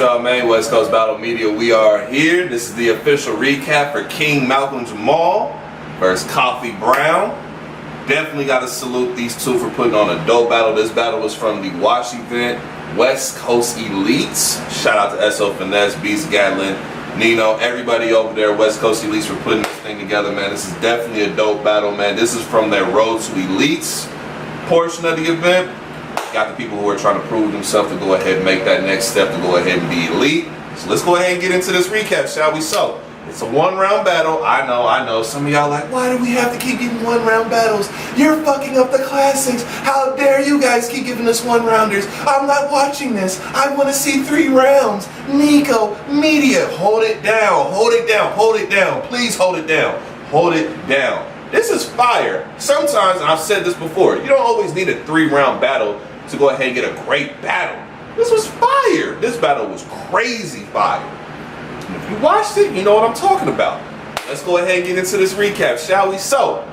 Y'all, man, West Coast Battle Media, we are here. This is the official recap for King Malcolm Jamahl versus Coffee Brown. Definitely got to salute these two for putting on a dope battle. This battle was from the Wash event, West Coast Elites. Shout out to SO Finesse, Beast Gatlin, Nino, everybody over there, West Coast Elites, for putting this thing together, man. This is definitely a dope battle, man. This is from their Road to Elites portion of the event. Got the people who are trying to prove themselves to go ahead and make that next step to go ahead and be elite. So let's go ahead and get into this recap, shall we? So, it's a one-round battle. I know. Some of y'all like, why do we have to keep getting one-round battles? You're fucking up the classics. How dare you guys keep giving us one-rounders? I'm not watching this. I want to see 3 rounds. Nico, media, hold it down. Hold it down. Hold it down. Please hold it down. Hold it down. This is fire. Sometimes, and I've said this before, you don't always need a 3-round battle to go ahead and get a great battle. This was fire. This battle was crazy fire. And if you watched it, you know what I'm talking about. Let's go ahead and get into this recap, shall we? So,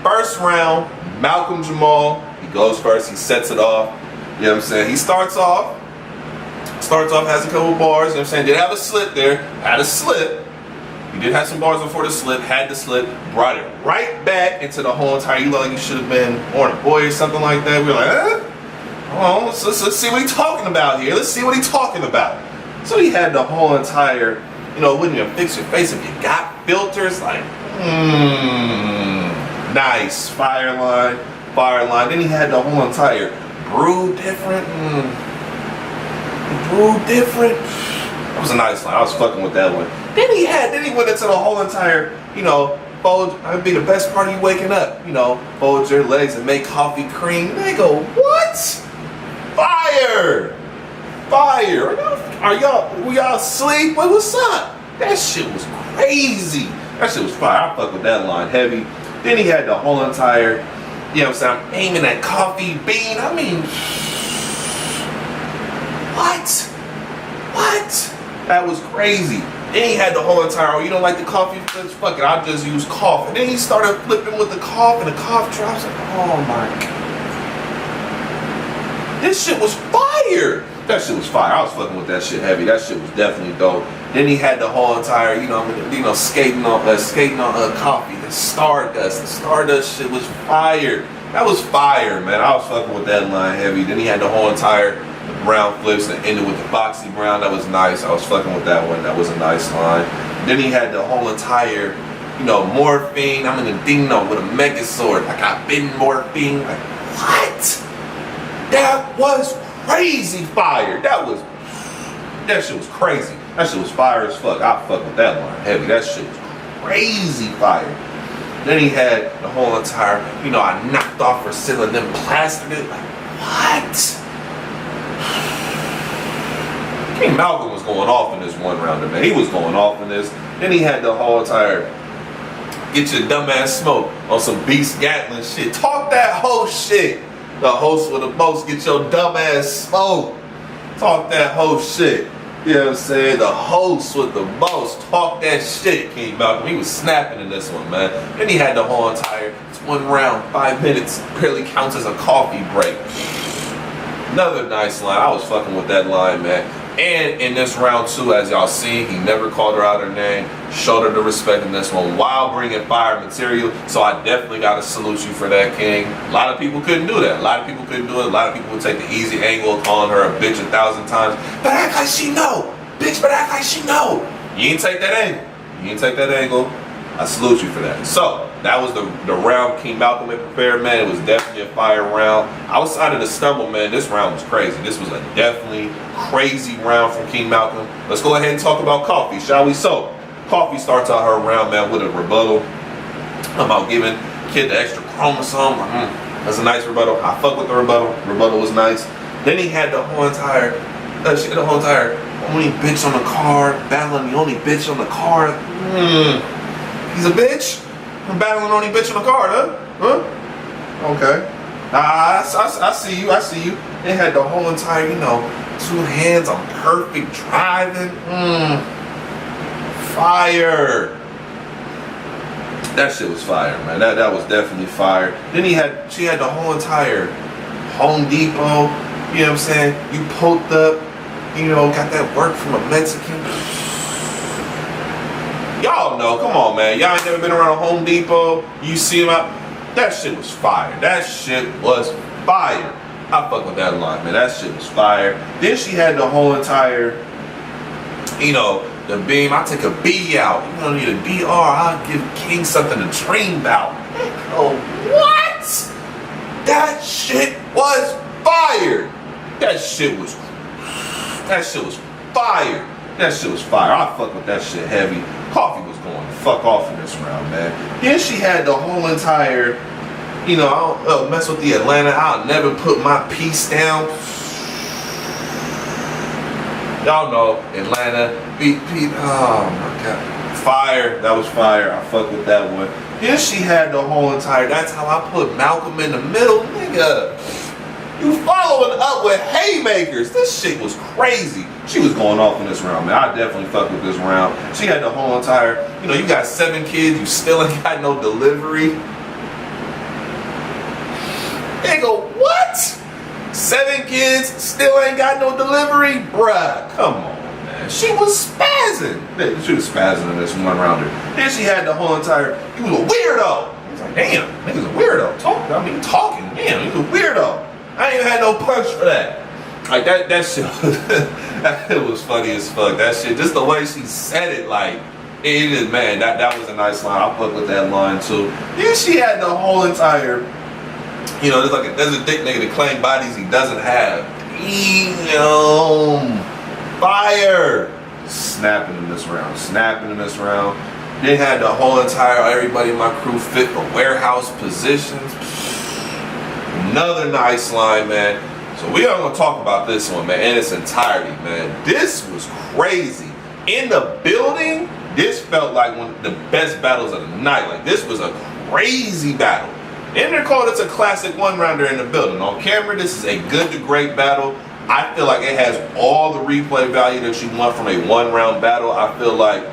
first round, Malcolm Jamahl, he goes first, he sets it off. You know what I'm saying? He starts off, has a couple bars, you know what I'm saying? Did have a slip there, had a slip. He did have some bars before the slip, had the slip, brought it right back into the whole entire, you look like you should have been on a boy or something like that. We're like, eh? Oh, let's see what he's talking about here. Let's see what he's talking about. So he had the whole entire, you know, wouldn't even fix your face if you got filters. Like, nice. Fire line. Then he had the whole entire brew different. Brew different. That was a nice line. I was fucking with that one. Then he went into the whole entire, you know, fold, that'd be the best part of you waking up. You know, fold your legs and make coffee cream. They go, what? Fire! Are y'all asleep? What's up? That shit was crazy. That shit was fire. I fuck with that line heavy. Then he had the whole entire, you know what I'm saying, I'm aiming at coffee bean. I mean, what? That was crazy. Then he had the whole entire, oh, you don't like the coffee? Fuck it, I'll just use cough. And then he started flipping with the cough, and the cough drops. Like, oh my God. This shit was fire. That shit was fire. I was fucking with that shit heavy. That shit was definitely dope. Then he had the whole entire, skating on coffee. The Stardust shit was fire. That was fire, man. I was fucking with that line heavy. Then he had the whole entire brown flips and ended with the boxy brown. That was nice. I was fucking with that one. That was a nice line. Then he had the whole entire, morphine. I'm in a dino with a megazord. Like, I've been morphine. Like, what? That was crazy fire. That shit was crazy. That shit was fire as fuck. I fuck with that line heavy. That shit was crazy fire. Then he had the whole entire, I knocked off Priscilla and then plastered it. Like, what? King Malcolm was going off in this one rounder, man. He was going off in this. Then he had the whole entire get your dumbass smoke on some Beast Gatlin shit. Talk that whole shit. The host with the most, get your dumbass smoke. Talk that whole shit. You know what I'm saying? The host with the most. Talk that shit, King Malcolm. He was snapping in this one, man. Then he had the whole entire, it's 1 round, 5 minutes, barely counts as a coffee break. Another nice line. I was fucking with that line, man. And in this round 2, as y'all see, he never called her out her name, showed her the respect in this one while bringing fire material. So I definitely got to salute you for that, King. A lot of people couldn't do that. A lot of people couldn't do it. A lot of people would take the easy angle of calling her a bitch 1,000 times. But act like she know. Bitch, but act like she know. You ain't take that angle. I salute you for that. So, that was the round King Malcolm had prepared, man. It was definitely a fire round. Outside of the stumble, man, this round was crazy. This was a definitely crazy round from King Malcolm. Let's go ahead and talk about Coffee, shall we? So, Coffee starts out her round, man, with a rebuttal about giving kid the extra chromosome. That's a nice rebuttal. I fuck with the rebuttal. Rebuttal was nice. Then he had the whole entire, only bitch on the card, battling the only bitch on the card. He's a bitch? I'm battling only bitch on the card, huh? Okay. I see you. They had the whole entire, 2 hands on perfect driving. Fire. That shit was fire, man. That was definitely fire. Then she had the whole entire Home Depot, you know what I'm saying? You poked up, got that work from a Mexican. Y'all know, come on, man. Y'all ain't never been around a Home Depot. You see them out. That shit was fire. That shit was fire. I fuck with that line, man. That shit was fire. Then she had the whole entire, the beam. I take a B out. You don't need a BR. I'll give King something to dream about. Oh, what? That shit was fire. That shit was fire. That shit was fire. I fuck with that shit heavy. Coffee was going the fuck off in this round, man. Then she had the whole entire, I don't mess with the Atlanta. I'll never put my piece down. Y'all know Atlanta. Oh my god. Fire. That was fire. I fuck with that one. Then she had the whole entire, that's how I put Malcolm in the middle. Nigga, you following up with haymakers. This shit was crazy. She was going off in this round, man. I definitely fuck with this round. She had the whole entire, you got 7 kids, you still ain't got no delivery. They go, what? 7 kids, still ain't got no delivery? Bruh, come on, man. She was spazzing. She was spazzing in this one rounder. Then she had the whole entire, he was a weirdo. I was like, damn, nigga's a weirdo. Talking, damn, he's a weirdo. I ain't even had no punch for that. Like that shit, it was funny as fuck. That shit, just the way she said it, like, it is, man, that was a nice line. I fuck with that line too. Then she had the whole entire, there's a dick nigga that claim bodies he doesn't have. Fire. Snapping in this round. They had the whole entire, everybody in my crew fit for warehouse positions. Another nice line, man. So we are going to talk about this one, man, in its entirety, man. This was crazy. In the building, this felt like one of the best battles of the night. Like, this was a crazy battle. And they're called it's a classic one-rounder in the building. On camera, this is a good to great battle. I feel like it has all the replay value that you want from a one-round battle. I feel like,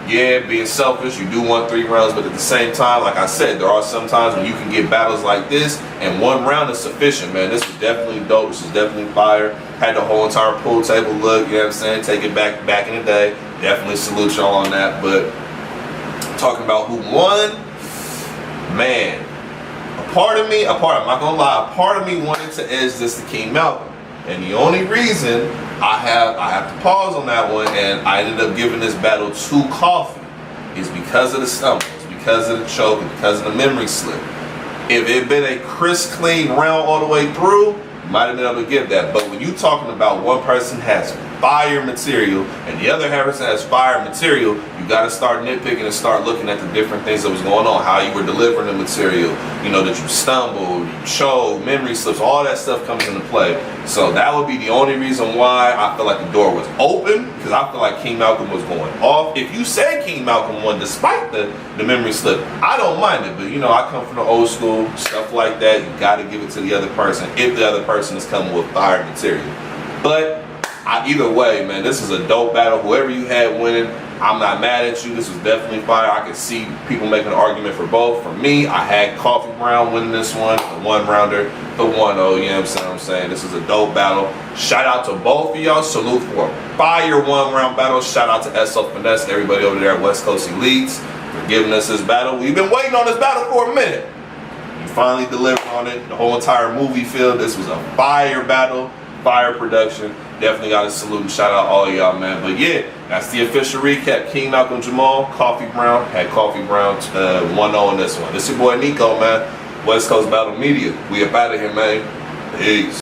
yeah, being selfish, you do want 3 rounds, but at the same time, like I said, there are some times when you can get battles like this, and 1 round is sufficient, man. This was definitely dope. This was definitely fire. Had the whole entire pool table look, you know what I'm saying? Take it back in the day. Definitely salute y'all on that. But talking about who won, man, I'm not gonna lie, a part of me wanted to edge this to King Malcolm. And the only reason I have to pause on that one, and I ended up giving this battle to Coffee, is because of the stumbles, because of the choke, and because of the memory slip. If it had been a crisp, clean round all the way through, you might have been able to give that. But when you're talking about one person has fire material and the other person has fire material, you got to start nitpicking and start looking at the different things that was going on, how you were delivering the material, that you stumbled, you choked, memory slips, all that stuff comes into play. So that would be the only reason why I feel like the door was open, because I feel like King Malcolm was going off. If you said King Malcolm won despite the memory slip, I don't mind it, but I come from the old school, stuff like that, you got to give it to the other person if the other person is coming with fire material. But either way, man, this is a dope battle. Whoever you had winning, I'm not mad at you. This was definitely fire. I could see people making an argument for both. For me, I had Coffee Brown winning this one, the one-rounder, the 1-0, you know what I'm saying? This is a dope battle. Shout out to both of y'all. Salute for a fire one-round battle. Shout out to SO Finesse and everybody over there at West Coast Elites for giving us this battle. We've been waiting on this battle for a minute. You finally delivered on it. The whole entire movie field. This was a fire battle, fire production. Definitely got to salute and shout out all of y'all, man. But yeah, that's the official recap. King Malcolm Jamahl, Coffee Brown, had Coffee Brown 1-0 in this one. This your boy Nico, man. West Coast Battle Media. We up out of here, man. Peace.